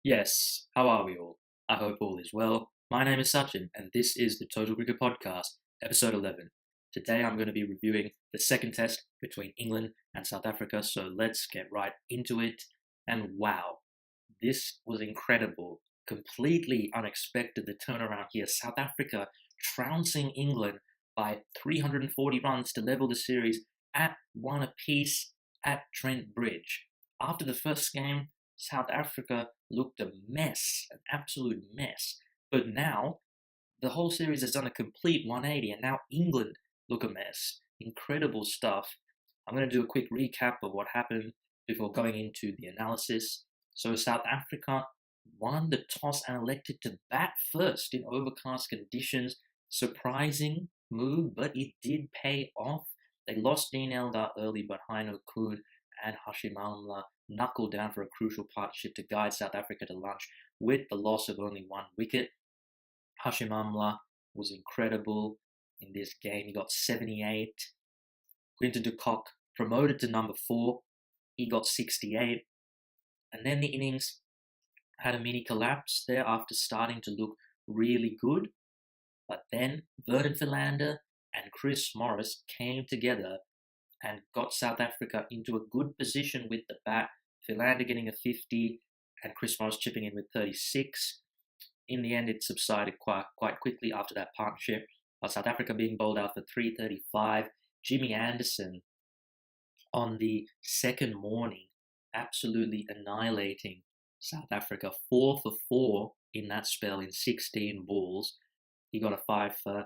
Yes, how are we all? I hope all is well. My name is Sachin, and this is the Total Cricket Podcast, episode 11. Today I'm going to be reviewing the second test between England and South Africa, so let's get right into it. And wow, this was incredible. Completely unexpected, the turnaround here. South Africa trouncing England by 340 runs to level the series at one apiece at Trent Bridge. After the first game, South Africa looked a mess, an absolute mess. But now, the whole series has done a complete 180, and now England look a mess. Incredible stuff. I'm going to do a quick recap of what happened before going into the analysis. So, South Africa won the toss and elected to bat first in overcast conditions. Surprising move, but it did pay off. They lost Dean Elgar early, but Heino Kuhn and Hashim Amla knuckled down for a crucial partnership to guide South Africa to lunch with the loss of only one wicket. Hashim Amla was incredible in this game. He got 78. Quinton de Kock promoted to number 4. He got 68. And then the innings had a mini collapse there after starting to look really good. But then Vernon Philander and Chris Morris came together and got South Africa into a good position with the bat. Philander getting a 50 and Chris Morris chipping in with 36. In the end, it subsided quite quickly after that partnership. South Africa being bowled out for 335. Jimmy Anderson on the second morning, absolutely annihilating South Africa. 4 for 4 in that spell in 16 balls. He got a 5 for,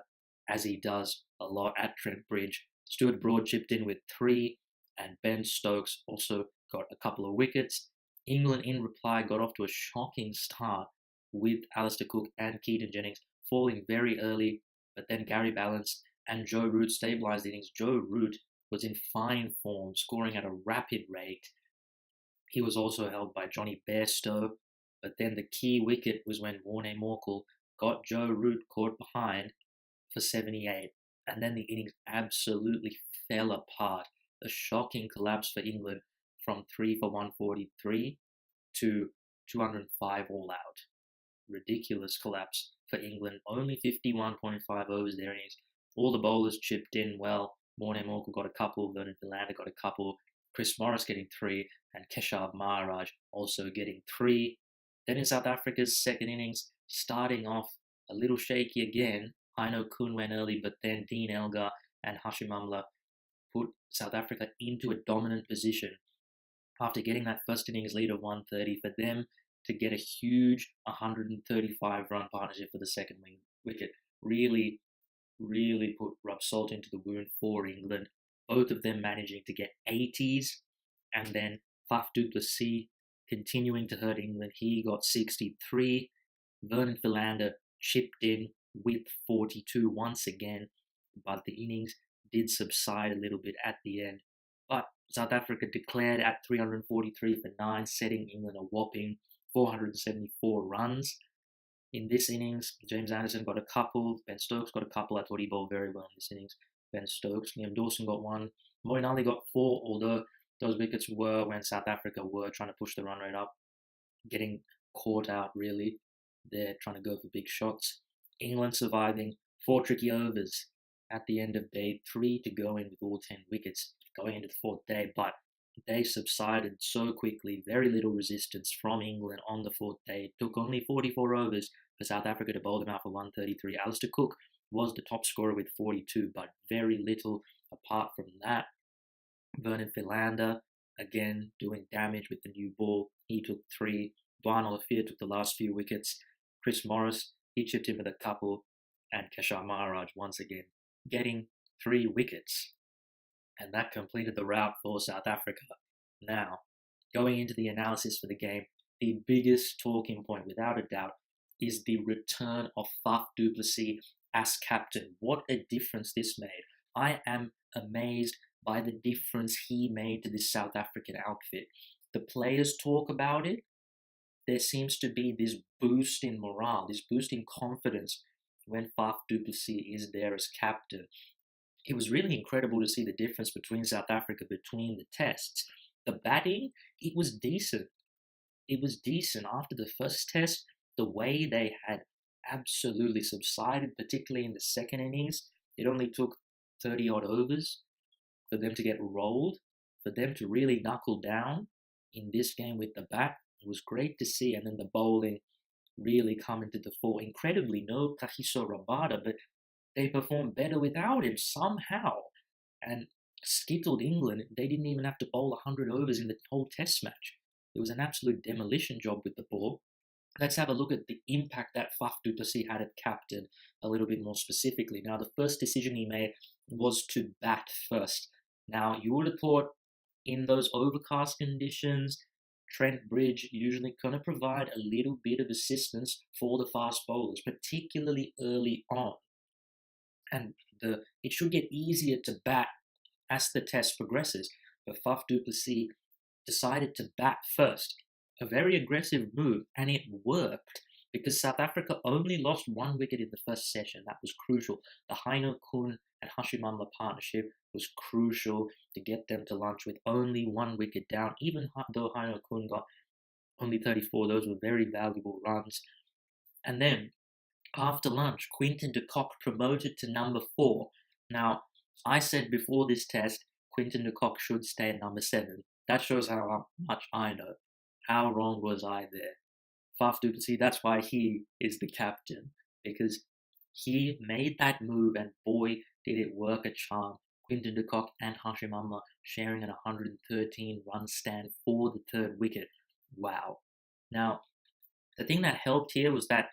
as he does a lot at Trent Bridge. Stuart Broad chipped in with 3, and Ben Stokes also got a couple of wickets. England, in reply, got off to a shocking start with Alistair Cook and Keaton Jennings falling very early, but then Gary Ballance and Joe Root stabilised the innings. Joe Root was in fine form, scoring at a rapid rate. He was also held by Johnny Bairstow, but then the key wicket was when Warne Morkel got Joe Root caught behind for 78. And then the innings absolutely fell apart. A shocking collapse for England from 3 for 143 to 205 all out. Ridiculous collapse for England. Only 51.5 overs their innings. All the bowlers chipped in well. Morne Morkel got a couple, Vernon Philander got a couple, Chris Morris getting 3, and Keshav Maharaj also getting 3. Then in South Africa's second innings, starting off a little shaky again, Heino Kuhn went early, but then Dean Elgar and Hashim Amla put South Africa into a dominant position after getting that first innings lead of 130 for them to get a huge 135-run partnership for the second wicket. Really rub salt into the wound for England. Both of them managing to get 80s, and then Faf du Plessis continuing to hurt England. He got 63. Vernon Philander chipped in with 42 once again, but the innings did subside a little bit at the end. But South Africa declared at 343 for 9, setting England a whopping 474 runs. In this innings, James Anderson got a couple, Ben Stokes got a couple. I thought he bowled very well in this innings. Ben Stokes, Liam Dawson got 1, Moeen Ali got 4, although those wickets were when South Africa were trying to push the run rate up, getting caught out really. They're trying to go for big shots. England surviving 4 tricky overs at the end of day 3 to go in with all 10 wickets going into the 4th day, but they subsided so quickly. Very little resistance from England on the 4th day. It took only 44 overs for South Africa to bowl them out for 133. Alistair Cook was the top scorer with 42, but very little apart from that. Vernon Philander, again, doing damage with the new ball. He took 3. Dwan Olafia took the last few wickets. Chris Morris, he chipped in with a couple. And Keshav Maharaj, once again, getting 3 wickets. And that completed the rout for South Africa. Now, going into the analysis for the game, the biggest talking point, without a doubt, is the return of Faf du Plessis as captain. What a difference this made. I am amazed by the difference he made to this South African outfit. The players talk about it. There seems to be this boost in morale, this boost in confidence when Faf du Plessis is there as captain. It was really incredible to see the difference between South Africa between the tests. The batting, it was decent. it was decent after the first test. The way they had absolutely subsided, particularly in the second innings, it only took 30 odd overs for them to get rolled, for them to really knuckle down in this game with the bat. It was great to see, and then the bowling really come into the fore. Incredibly, no Kahiso Rabada, but they performed better without him somehow. And skittled England, they didn't even have to bowl 100 overs in the whole test match. It was an absolute demolition job with the ball. Let's have a look at the impact that Faf du Plessis had at captain a little bit more specifically. Now, the first decision he made was to bat first. Now, you would have thought in those overcast conditions, Trent Bridge usually going to provide a little bit of assistance for the fast bowlers, particularly early on. And it should get easier to bat as the test progresses. But Faf du Plessis decided to bat first. A very aggressive move, and it worked because South Africa only lost 1 wicket in the first session. That was crucial. The Heino Kun and Hashimamla partnership was crucial to get them to lunch with only 1 wicket down. Even though Heino Kun got only 34, those were very valuable runs. And then after lunch, Quinton de Kock promoted to number 4. Now, I said before this test, Quinton de Kock should stay at number 7. That shows how much I know. How wrong was I there? Faf du Plessis, that's why he is the captain, because he made that move, and boy, did it work a charm. Quinton de Kock and Hashim Amla sharing an 113-run stand for the 3rd wicket. Wow. Now, the thing that helped here was that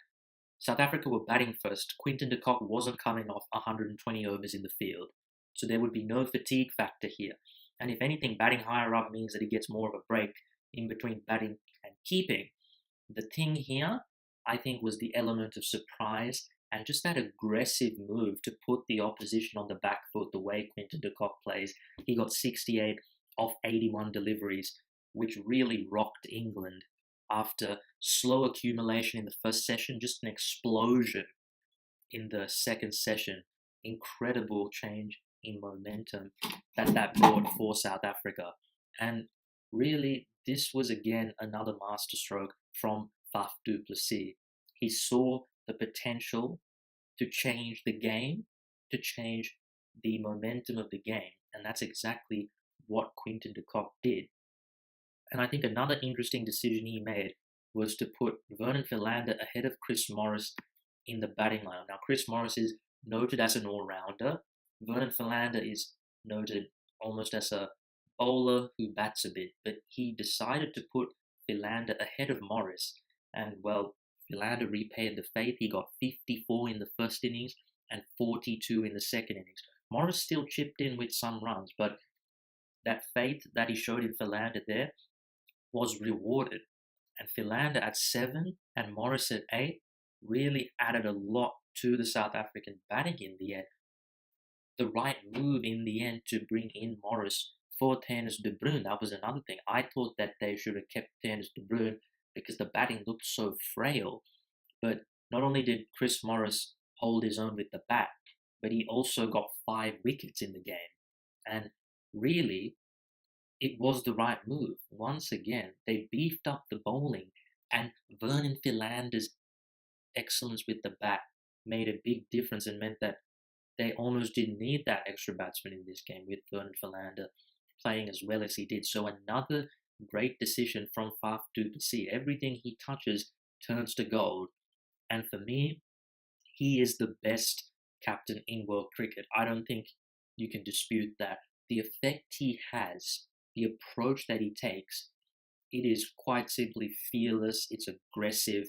South Africa were batting first. Quinton de Kock wasn't coming off 120 overs in the field, so there would be no fatigue factor here. And if anything, batting higher up means that he gets more of a break in between batting and keeping. The thing here, I think, was the element of surprise and just that aggressive move to put the opposition on the back foot the way Quinton de Kock plays. He got 68 off 81 deliveries, which really rocked England after slow accumulation in the first session, just an explosion in the second session. Incredible change in momentum that brought for South Africa. And really, this was again another masterstroke from Faf du Plessis. He saw the potential to change the game, to change the momentum of the game, and that's exactly what Quinton de Kock did. And I think another interesting decision he made was to put Vernon Philander ahead of Chris Morris in the batting lineup. Now, Chris Morris is noted as an all-rounder. Vernon Philander is noted almost as a bowler who bats a bit, but he decided to put Philander ahead of Morris, and well, Philander repaid the faith. He got 54 in the first innings and 42 in the second innings. Morris still chipped in with some runs, but that faith that he showed in Philander there was rewarded. And Philander at 7 and Morris at 8 really added a lot to the South African batting in the end. The right move in the end to bring in Morris for Thanis de Bruin, that was another thing. I thought that they should have kept Thanis de Bruin because the batting looked so frail. But not only did Chris Morris hold his own with the bat, but he also got 5 wickets in the game. And really, it was the right move. Once again, they beefed up the bowling, and Vernon Philander's excellence with the bat made a big difference and meant that they almost didn't need that extra batsman in this game with Vernon Philander playing as well as he did. So another great decision from Faf du Plessis. Everything he touches turns to gold. And for me, he is the best captain in world cricket. I don't think you can dispute that. The effect he has, the approach that he takes, it is quite simply fearless. It's aggressive.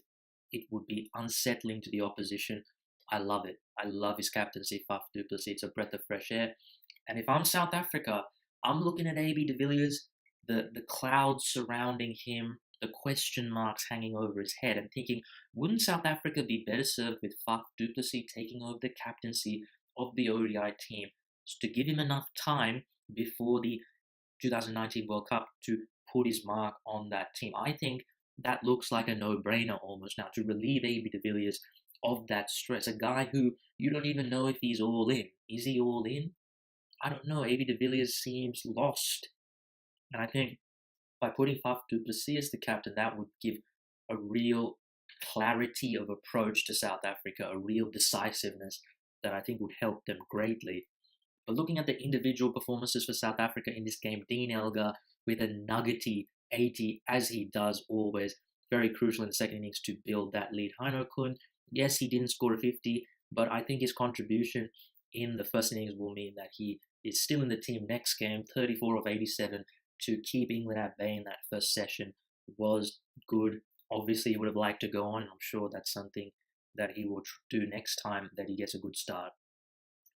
It would be unsettling to the opposition. I love it. I love his captaincy, Faf du Plessis. It's a breath of fresh air. And if I'm South Africa, I'm looking at AB de Villiers, the clouds surrounding him, the question marks hanging over his head, and thinking, wouldn't South Africa be better served with Faf du Plessis taking over the captaincy of the ODI team to give him enough time before the 2019 World Cup to put his mark on that team? I think that looks like a no-brainer almost now, to relieve AB de Villiers of that stress. A guy who you don't even know if he's all in. Is he all in? I don't know. AB de Villiers seems lost. And I think By putting Faf du Plessis as the captain, that would give a real clarity of approach to South Africa, a real decisiveness that I think would help them greatly. But looking at the individual performances for South Africa in this game, Dean Elgar with a nuggety 80, as he does always, very crucial in the second innings to build that lead. Heino Kun, yes, he didn't score a 50, but I think his contribution in the first innings will mean that he is still in the team next game. 34 of 87 to keep England at bay in that first session was good. Obviously, he would have liked to go on. I'm sure that's something that he will do next time that he gets a good start.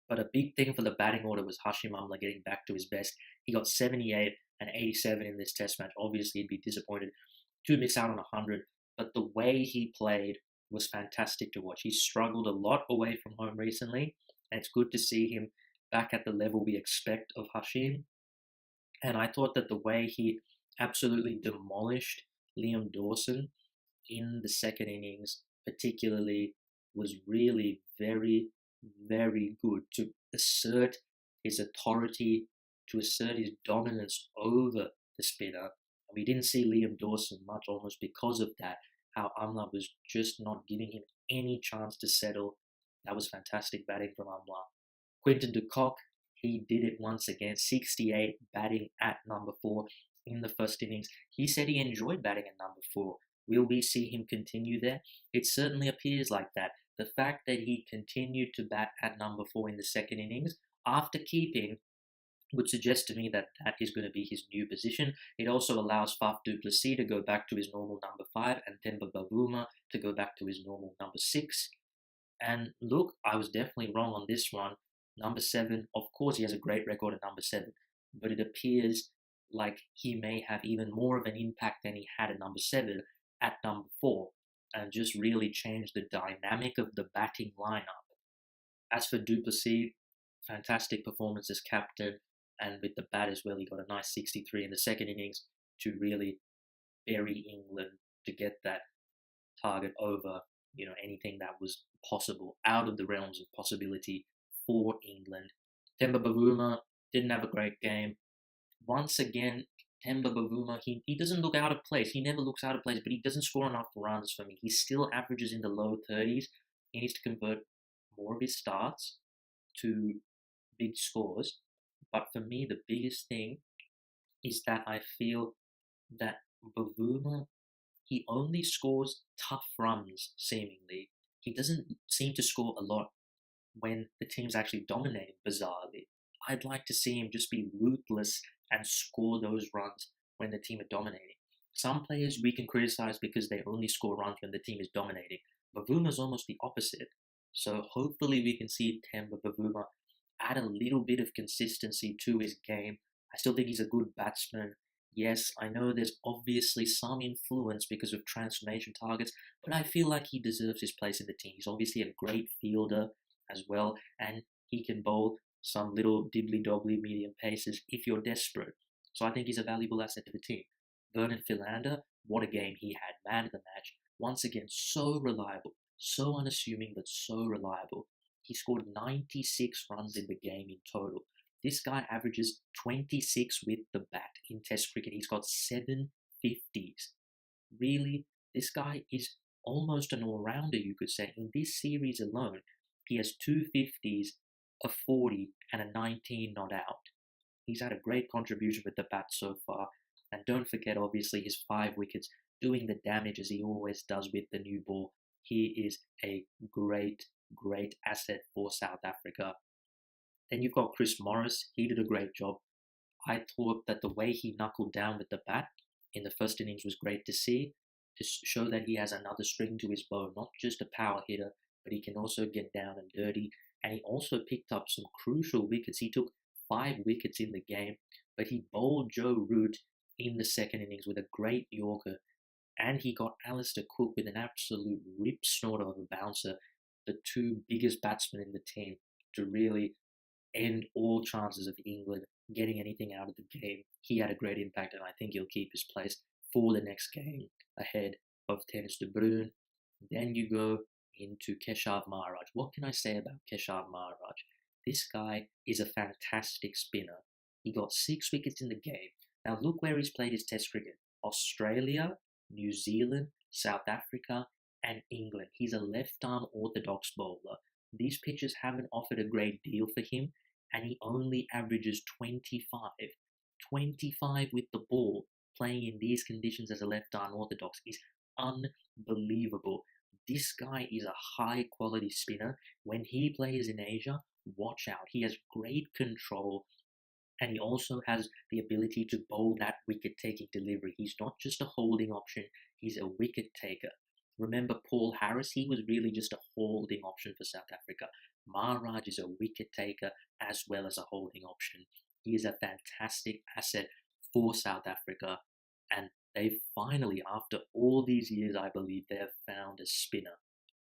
But a big thing for the batting order was Hashim Amla getting back to his best. He got 78 and 87 in this test match. Obviously, he'd be disappointed to miss out on 100, but the way he played was fantastic to watch. He struggled a lot away from home recently, and it's good to see him back at the level we expect of Hashim. And I thought that the way he absolutely demolished Liam Dawson in the second innings, particularly, was really very, very good to assert his authority, to assert his dominance over the spinner. And we didn't see Liam Dawson much almost because of that, how Amla was just not giving him any chance to settle. That was fantastic batting from Amla. Quinton de Kock, he did it once again, 68 batting at number 4 in the first innings. He said he enjoyed batting at number 4. Will we see him continue there? It certainly appears like that. The fact that he continued to bat at number 4 in the second innings after keeping would suggest to me that that is going to be his new position. It also allows Faf du Plessis to go back to his normal number 5 and Themba Bavuma to go back to his normal number 6. And look, I was definitely wrong on this one. Number 7, of course, he has a great record at number 7, but it appears like he may have even more of an impact than he had at number 7 at number 4, and just really change the dynamic of the batting lineup. As for du Plessis, fantastic performance as captain, and with the bat as well, he got a nice 63 in the second innings to really bury England to get that target over, anything that was possible, out of the realms of possibility for England. Themba Bavuma didn't have a great game. Once again, Themba Bavuma, he doesn't look out of place. He never looks out of place, but he doesn't score enough runs for me. He still averages in the low 30s. He needs to convert more of his starts to big scores. But for me, the biggest thing is that I feel that Bavuma, he only scores tough runs, seemingly. He doesn't seem to score a lot when the team's actually dominating, bizarrely. I'd like to see him just be ruthless and score those runs when the team are dominating. Some players we can criticize because they only score runs when the team is dominating. Bavuma's almost the opposite. So hopefully we can see Themba Bavuma add a little bit of consistency to his game. I still think he's a good batsman. Yes, I know there's obviously some influence because of transformation targets, but I feel like he deserves his place in the team. He's obviously a great fielder as well, and he can bowl some little dibbly-dobbly medium paces if you're desperate. So I think he's a valuable asset to the team. Vernon Philander, what a game he had. Man of the match. Once again, so reliable, so unassuming, but so reliable. He scored 96 runs in the game in total. This guy averages 26 with the bat in Test cricket. He's got 7 50s. Really, this guy is almost an all-rounder, you could say. In this series alone, he has 2 50s, a 40, and a 19 not out. He's had a great contribution with the bat so far. And don't forget, obviously, his 5 wickets, doing the damage as he always does with the new ball. He is a great asset for South Africa. Then you've got Chris Morris. He did a great job. I thought that the way he knuckled down with the bat in the first innings was great to see, to show that he has another string to his bow, not just a power hitter, but he can also get down and dirty. And he also picked up some crucial wickets. He took 5 wickets in the game, but he bowled Joe Root in the second innings with a great Yorker, and he got Alistair Cook with an absolute rip snorter of a bouncer, the 2 biggest batsmen in the team, to really end all chances of England getting anything out of the game. He had a great impact, and I think he'll keep his place for the next game ahead of Tennis de Bruin. Then you go into Keshav Maharaj. What can I say about Keshav Maharaj? This guy is a fantastic spinner. He got 6 wickets in the game, Now look where he's played his Test cricket: Australia, New Zealand, South Africa, and England. He's a left-arm orthodox bowler. These pitches haven't offered a great deal for him, and he only averages 25. 25 with the ball, playing in these conditions as a left-arm orthodox is unbelievable. This guy is a high-quality spinner. When he plays in Asia, watch out. He has great control, and he also has the ability to bowl that wicket-taking delivery. He's not just a holding option, he's a wicket-taker. Remember Paul Harris? He was really just a holding option for South Africa. Maharaj is a wicket-taker as well as a holding option. He is a fantastic asset for South Africa, and they finally, after all these years, I believe, they have found a spinner,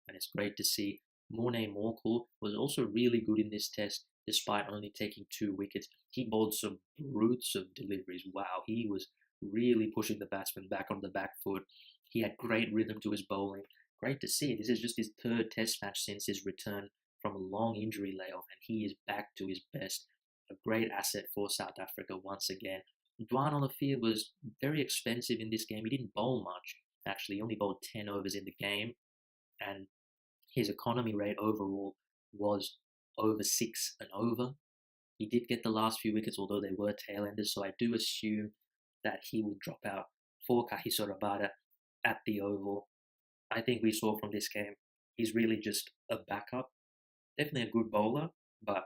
and it's great to see. Morne Morkel was also really good in this test, despite only taking 2 wickets. He bowled some brutes of deliveries. Wow, he was really pushing the batsman back on the back foot. He had great rhythm to his bowling. Great to see. This is just his 3rd test match since his return from a long injury layoff, and he is back to his best. A great asset for South Africa once again. Dwan Olafia was very expensive in this game. He didn't bowl much, actually. He only bowled 10 overs in the game, and his economy rate overall was over 6 an over. He did get the last few wickets, although they were tail-enders, so I do assume that he will drop out for Kagiso Rabada at the Oval. I think we saw from this game, he's really just a backup. Definitely a good bowler, but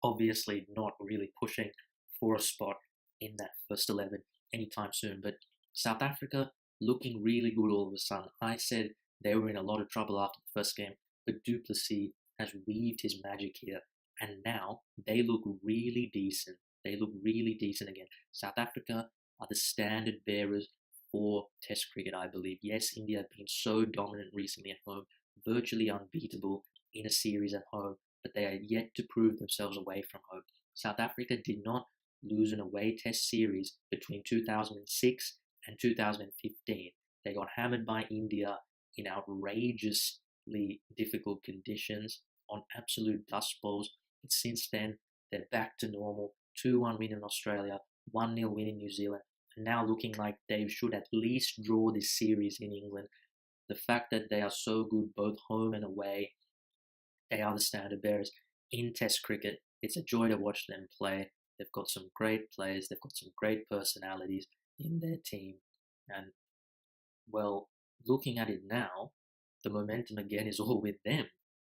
obviously not really pushing for a spot in that first 11 anytime soon. But South Africa looking really good all of a sudden. I said they were in a lot of trouble after the first game, but du Plessis has weaved his magic here, and now they look really decent. They look really decent again. South Africa are the standard bearers for Test cricket, I believe. Yes, India have been so dominant recently at home, virtually unbeatable in a series at home, but they are yet to prove themselves away from home. South Africa did not lose an away Test series between 2006 and 2015. They got hammered by India in outrageously difficult conditions on absolute dust bowls. And since then, they're back to normal. 2-1 win in Australia, 1-0 win in New Zealand, and now looking like they should at least draw this series in England. The fact that they are so good both home and away, they are the standard bearers in Test cricket. It's a joy to watch them play. They've got some great players. They've got some great personalities in their team. And, well, looking at it now, the momentum again is all with them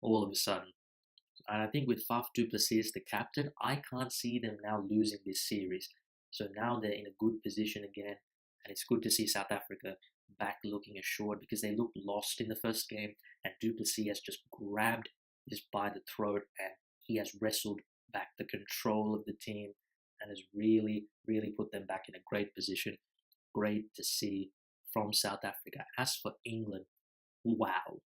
all of a sudden. And I think with Faf du Plessis, the captain, I can't see them now losing this series. So now they're in a good position again. And it's good to see South Africa back looking assured, because they looked lost in the first game. And du Plessis has just grabbed this by the throat, and he has wrestled back the control of the team and has really, really put them back in a great position. Great to see from South Africa. As for England, wow,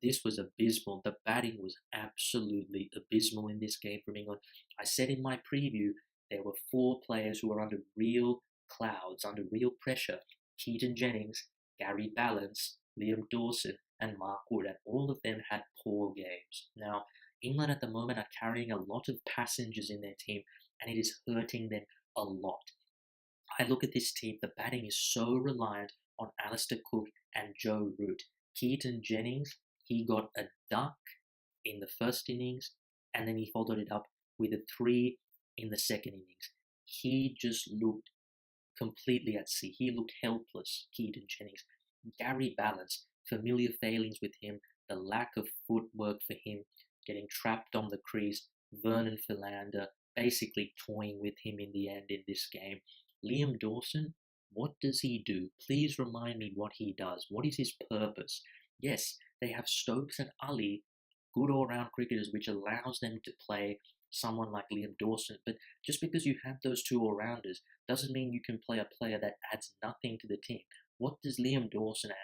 this was abysmal. The batting was absolutely abysmal in this game from England. I said in my preview, there were 4 players who were under real clouds, under real pressure. Keaton Jennings, Gary Ballance, Liam Dawson, and Mark Wood, and all of them had poor games. Now, England at the moment are carrying a lot of passengers in their team, and it is hurting them a lot. I look at this team, the batting is so reliant on Alistair Cook and Joe Root. Keaton Jennings, he got a duck in the first innings, and then he followed it up with a 3 in the second innings. He just looked completely at sea. He looked helpless, Keaton Jennings. Gary Ballance, familiar failings with him, the lack of footwork for him, getting trapped on the crease. Vernon Philander basically toying with him in the end in this game. Liam Dawson, what does he do? Please remind me what he does. What is his purpose? Yes, they have Stokes and Ali, good all-round cricketers, which allows them to play someone like Liam Dawson, but just because you have those 2 all-rounders doesn't mean you can play a player that adds nothing to the team. What does Liam Dawson add?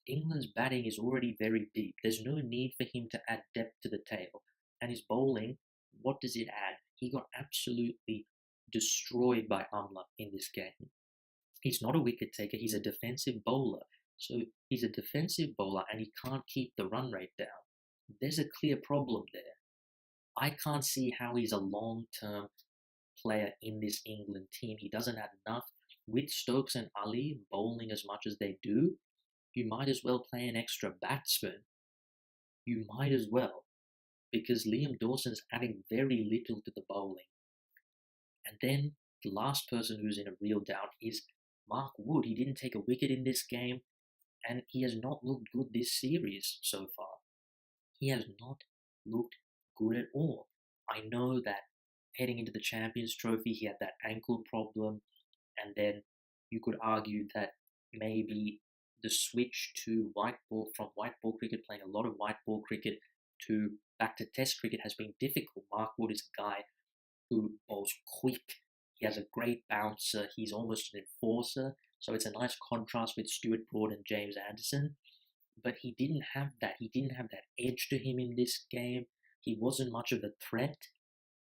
England's batting is already very deep. There's no need for him to add depth to the tail. And his bowling, what does it add? He got absolutely destroyed by Amla in this game. He's not a wicket taker, he's a defensive bowler. So he's a defensive bowler and he can't keep the run rate down. There's a clear problem there. I can't see how he's a long-term player in this England team. He doesn't have enough. With Stokes and Ali bowling as much as they do, you might as well play an extra batsman. You might as well, because Liam Dawson's adding very little to the bowling. And then the last person who's in a real doubt is Mark Wood. He didn't take a wicket in this game, and he has not looked good this series so far. He has not looked good at all. I know that heading into the Champions Trophy, he had that ankle problem, and then you could argue that maybe the switch to white ball, from white ball cricket, playing a lot of white ball cricket, to back to Test cricket has been difficult. Mark Wood is a guy who bowls quick. He has a great bouncer. He's almost an enforcer. So it's a nice contrast with Stuart Broad and James Anderson. But he didn't have that. He didn't have that edge to him in this game. He wasn't much of a threat.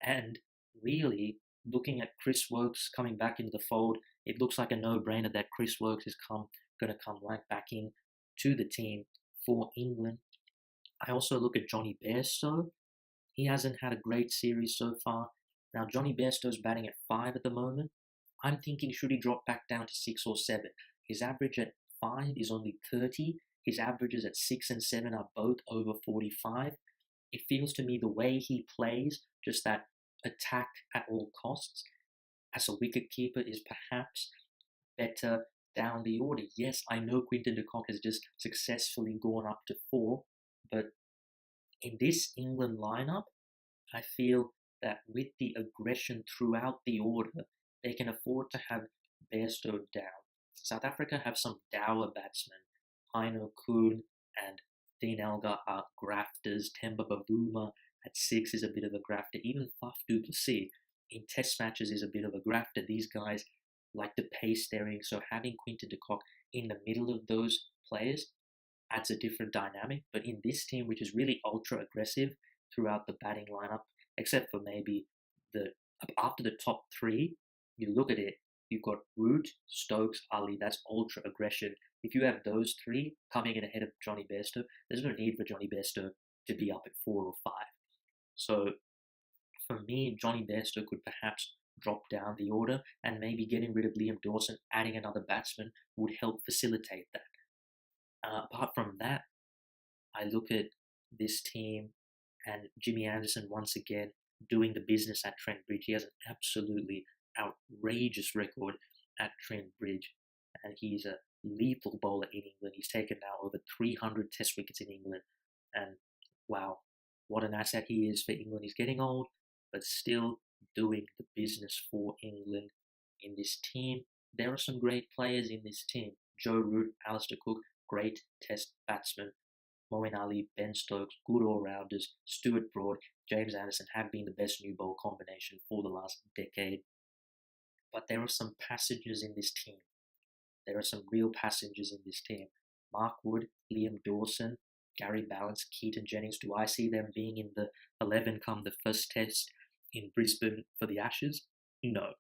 And really, looking at Chris Woakes coming back into the fold, it looks like a no-brainer that Chris Woakes is going to come right back in to the team for England. I also look at Johnny Bairstow. He hasn't had a great series so far. Now, Johnny Bairstow's batting at 5 at the moment. I'm thinking, should he drop back down to 6 or 7? His average at 5 is only 30. His averages at 6 and 7 are both over 45. It feels to me the way he plays, just that attack at all costs, as a wicketkeeper is perhaps better down the order. Yes, I know Quinton de Kock has just successfully gone up to 4, but in this England lineup, I feel that with the aggression throughout the order, they can afford to have Bairstow down. South Africa have some dour batsmen. Heino Kuhn and Dean Elgar are grafters. Temba Bavuma at 6 is a bit of a grafter. Even Faf du Plessis in test matches is a bit of a grafter. These guys like the pace steering, so having Quinton de Kock in the middle of those players adds a different dynamic. But in this team, which is really ultra aggressive throughout the batting lineup, except for maybe after the top 3, you look at it, you've got Root, Stokes, Ali, that's ultra aggression. If you have those 3 coming in ahead of Johnny Bairstow, there's no need for Johnny Bairstow to be up at 4 or 5. So for me, Johnny Bairstow could perhaps drop down the order, and maybe getting rid of Liam Dawson, adding another batsman would help facilitate that. Apart from that, I look at this team and Jimmy Anderson once again doing the business at Trent Bridge. He has an absolutely outrageous record at Trent Bridge, and he's a lethal bowler in England. He's taken now over 300 test wickets in England, and wow, what an asset he is for England. He's getting old, but still doing the business for England in this team. There are some great players in this team. Joe Root, Alistair Cook, great test batsmen. Moeen Ali, Ben Stokes, good all-rounders. Stuart Broad, James Anderson have been the best new ball combination for the last decade. But there are some passages in this team. There are some real passengers in this team. Mark Wood, Liam Dawson, Gary Ballance, Keaton Jennings. Do I see them being in the 11 come the first test in Brisbane for the Ashes? No.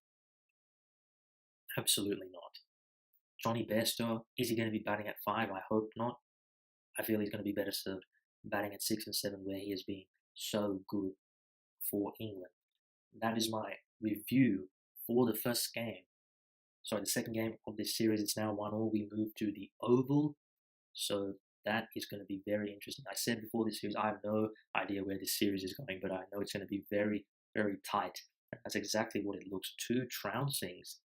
Absolutely not. Johnny Bairstow, is he going to be batting at 5? I hope not. I feel he's going to be better served batting at 6 and 7, where he has been so good for England. That is my review for the first game. Sorry, the second game of this series. It's now 1-1. We move to the Oval. So that is going to be very interesting. I said before this series, I have no idea where this series is going, but I know it's going to be very, very tight. That's exactly what it looks. 2 trouncings,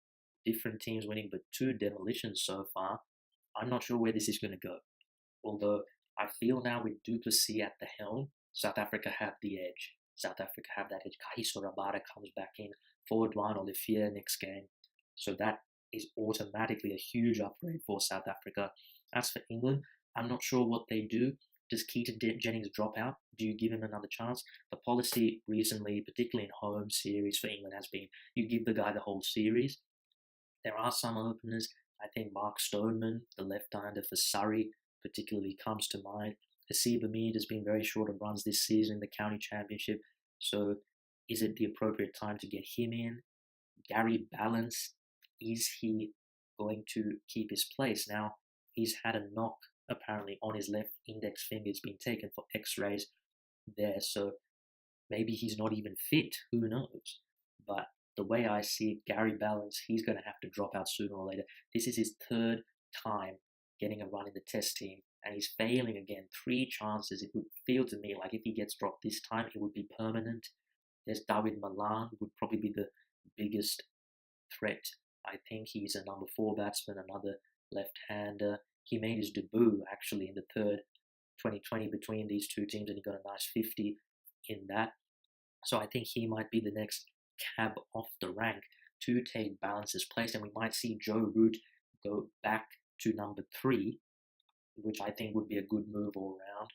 different teams winning, but 2 demolitions so far. I'm not sure where this is going to go. Although I feel now with du Plessis at the helm, South Africa have the edge. South Africa have that edge. Kahiso Rabada comes back in for Dwan Olivier next game. So that is automatically a huge upgrade for South Africa. As for England, I'm not sure what they do. Does Keaton Jennings drop out? Do you give him another chance? The policy recently, particularly in home series for England, has been you give the guy the whole series. There are some openers. I think Mark Stoneman, the left-hander for Surrey, particularly comes to mind. Hasib Hamid has been very short of runs this season in the county championship. So is it the appropriate time to get him in? Gary Ballance, is he going to keep his place? Now, he's had a knock apparently on his left index finger. It's been taken for x-rays there, so maybe he's not even fit. Who knows? But the way I see it, Gary Ballance, he's going to have to drop out sooner or later. This is his third time getting a run in the test team, and he's failing again. 3 chances. It would feel to me like if he gets dropped this time, it would be permanent. There's David Malan, would probably be the biggest threat. I think he's a number 4 batsman, another left-hander. He made his debut actually in the third 2020 between these two teams, and he got a nice 50 in that. So I think he might be the next cab off the rank to take Balance's place, and we might see Joe Root go back to number 3, which I think would be a good move all round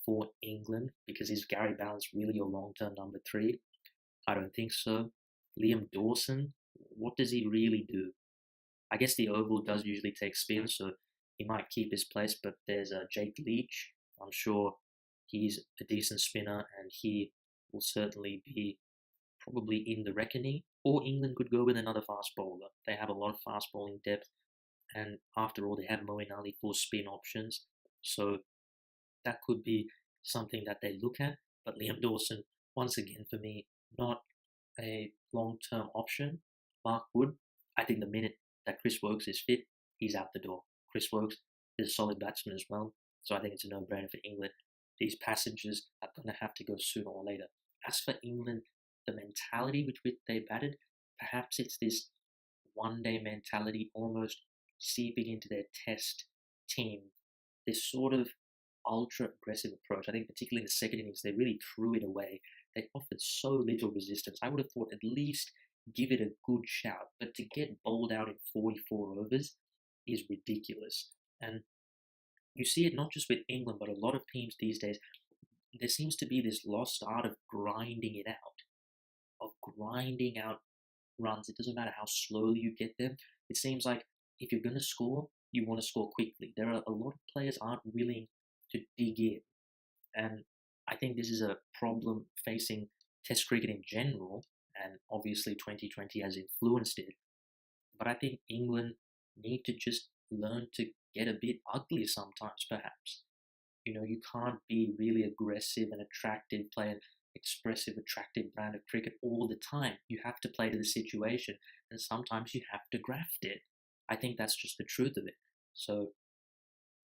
for England, because is Gary Ballance really your long-term number 3? I don't think so. Liam Dawson, what does he really do? I guess the Oval does usually take spin, so he might keep his place, but there's Jake Leach. I'm sure he's a decent spinner, and he will certainly be probably in the reckoning. Or England could go with another fast bowler. They have a lot of fast bowling depth, and after all, they have Moeen Ali for spin options, so that could be something that they look at. But Liam Dawson, once again, for me, not a long-term option. Mark Wood, I think the minute that Chris Woakes is fit, he's out the door. Chris Woakes is a solid batsman as well, so I think it's a no-brainer for England. These passengers are going to have to go sooner or later. As for England, the mentality with which they batted, perhaps it's this one-day mentality almost seeping into their test team. This sort of ultra-aggressive approach. I think particularly in the second innings, they really threw it away. They offered so little resistance. I would have thought at least give it a good shout, but to get bowled out in 44 overs is ridiculous. And you see it not just with England, but a lot of teams these days. There seems to be this lost art of grinding it out, of grinding out runs. It doesn't matter how slowly you get them. It seems like if you're going to score, you want to score quickly. There are a lot of players aren't willing to dig in, and I think this is a problem facing Test cricket in general, and obviously 2020 has influenced it. But I think England need to just learn to get a bit ugly sometimes, perhaps. You can't be really aggressive and attractive, play an expressive, attractive brand of cricket all the time. You have to play to the situation, and sometimes you have to graft it. I think that's just the truth of it. So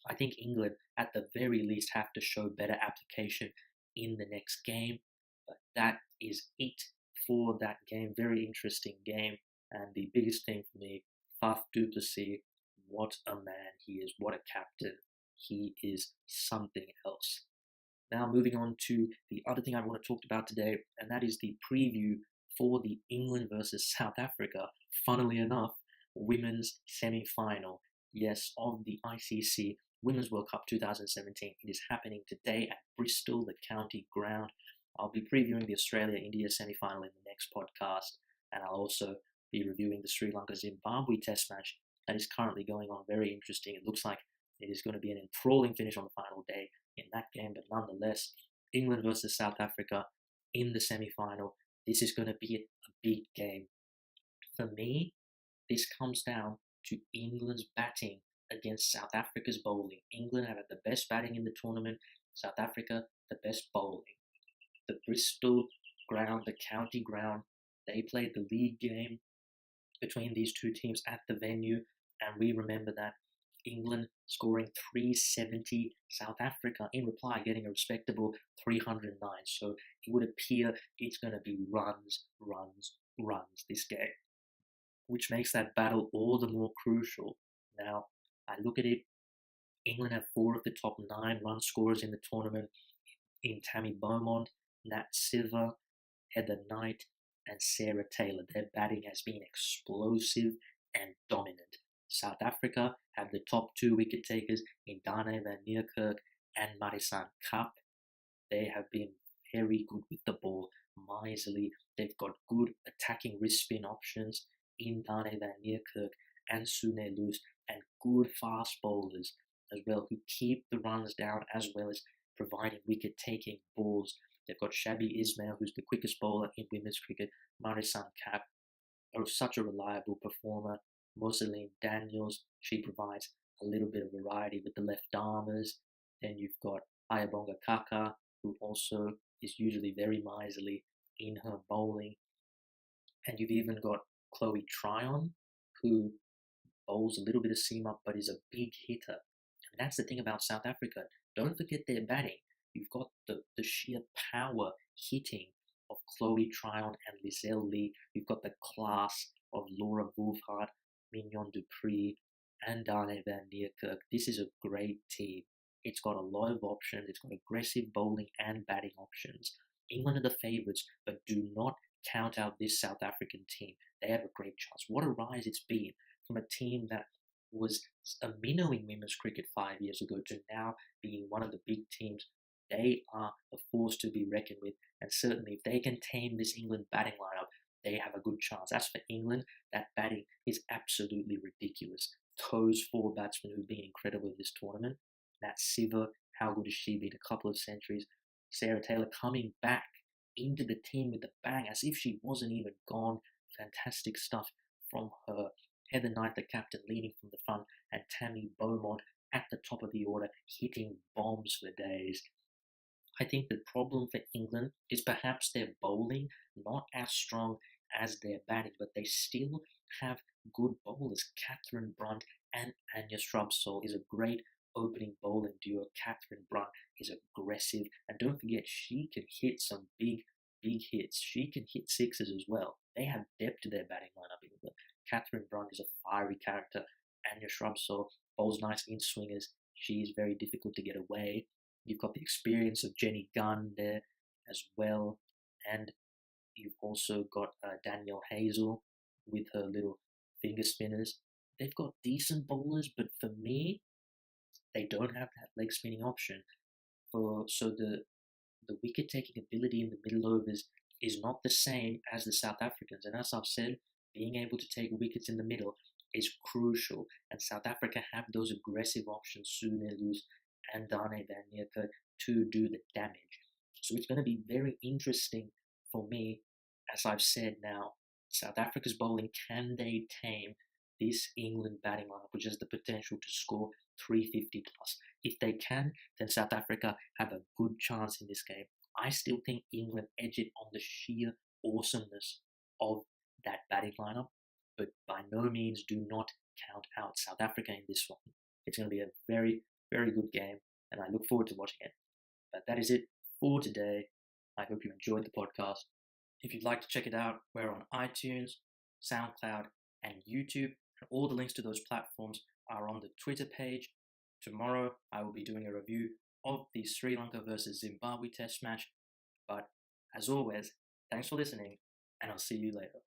I think England, at the very least, have to show better application in the next game. But that is it for that game. Very interesting game. And the biggest thing for me, Faf du Plessis, what a man he is. What a captain. He is something else. Now moving on to the other thing I want to talk about today, and that is the preview for the England versus South Africa, funnily enough, women's semi-final, yes, of the ICC Women's World Cup 2017. It is happening today at Bristol, the county ground. I'll be previewing the Australia-India semi-final in the next podcast, and I'll also be reviewing the Sri Lanka-Zimbabwe test match that is currently going on. Very interesting. It looks like it is going to be an enthralling finish on the final day in that game, but nonetheless, England versus South Africa in the semi-final. This is going to be a big game. For me, this comes down to England's batting against South Africa's bowling. England have had the best batting in the tournament, South Africa the best bowling. The Bristol ground, the county ground, they played the league game between these two teams at the venue, and we remember that England scoring 370, South Africa in reply getting a respectable 309. So it would appear it's going to be runs this game, which makes that battle all the more crucial. Now, I look at it, England have 4 of the top 9 run scorers in the tournament in Tammy Beaumont, Nat Silva, Heather Knight, and Sarah Taylor. Their batting has been explosive and dominant. South Africa have the top 2 wicket takers in Dane van Niekerk and Marisan Kapp. They have been very good with the ball, miserly. They've got good attacking wrist spin options in Dane van Niekerk and Sune Loose, and good fast bowlers as well who keep the runs down as well as providing wicket-taking balls. They've got Shabby Ismail, who's the quickest bowler in women's cricket. Marisan Kapp, such a reliable performer. Moseline Daniels, she provides a little bit of variety with the left-armers. Then you've got Ayabonga Kaka, who also is usually very miserly in her bowling. And you've even got Chloe Tryon, who bowls a little bit of seam up but is a big hitter. And that's the thing about South Africa. Don't forget their batting. You've got the sheer power hitting of Chloe Tryon and Lizelle Lee. You've got the class of Laura Wolfhard, Mignon Dupree, and Dane van Niekerk. This is a great team. It's got a lot of options. It's got aggressive bowling and batting options. England are the favourites, but do not count out this South African team. They have a great chance. What a rise it's been from a team that was a minnow in women's cricket 5 years ago to now being one of the big teams. They are a force to be reckoned with, and certainly if they can tame this England batting lineup, they have a good chance. As for England, that batting is absolutely ridiculous. Those four batsmen who've been incredible in this tournament. Nat Siver, how good has she been? A couple of centuries. Sarah Taylor coming back into the team with a bang as if she wasn't even gone. Fantastic stuff from her. Heather Knight, the captain, leading from the front, and Tammy Beaumont at the top of the order, hitting bombs for days. I think the problem for England is perhaps their bowling, not as strong as their batting, but they still have good bowlers. Catherine Brunt and Anya Shrubsole is a great opening bowling duo. Catherine Brunt is aggressive, and don't forget she can hit some big hits. She can hit sixes as well. They have depth to their batting lineup. England. Catherine Brunt is a fiery character. Anya Shrubsole bowls nice in swingers. She's very difficult to get away. You've got the experience of Jenny Gunn there as well, and you've also got Danielle Hazel with her little finger spinners. They've got decent bowlers, but for me, they don't have that leg spinning option. So the wicket taking ability in the middle overs is not the same as the South Africans. And as I've said, being able to take wickets in the middle is crucial. And South Africa have those aggressive options, Sune Loose and Dane van Niekerk, to do the damage. So it's going to be very interesting for me, as I've said now, South Africa's bowling, can they tame this England batting lineup, which has the potential to score 350 plus? If they can, then South Africa have a good chance in this game. I still think England edge it on the sheer awesomeness of that batting lineup, but by no means do not count out South Africa in this one. It's going to be a very, very good game, and I look forward to watching it. But that is it for today. I hope you enjoyed the podcast. If you'd like to check it out, we're on iTunes, SoundCloud, and YouTube. And all the links to those platforms are on the Twitter page. Tomorrow, I will be doing a review of the Sri Lanka versus Zimbabwe test match. But as always, thanks for listening, and I'll see you later.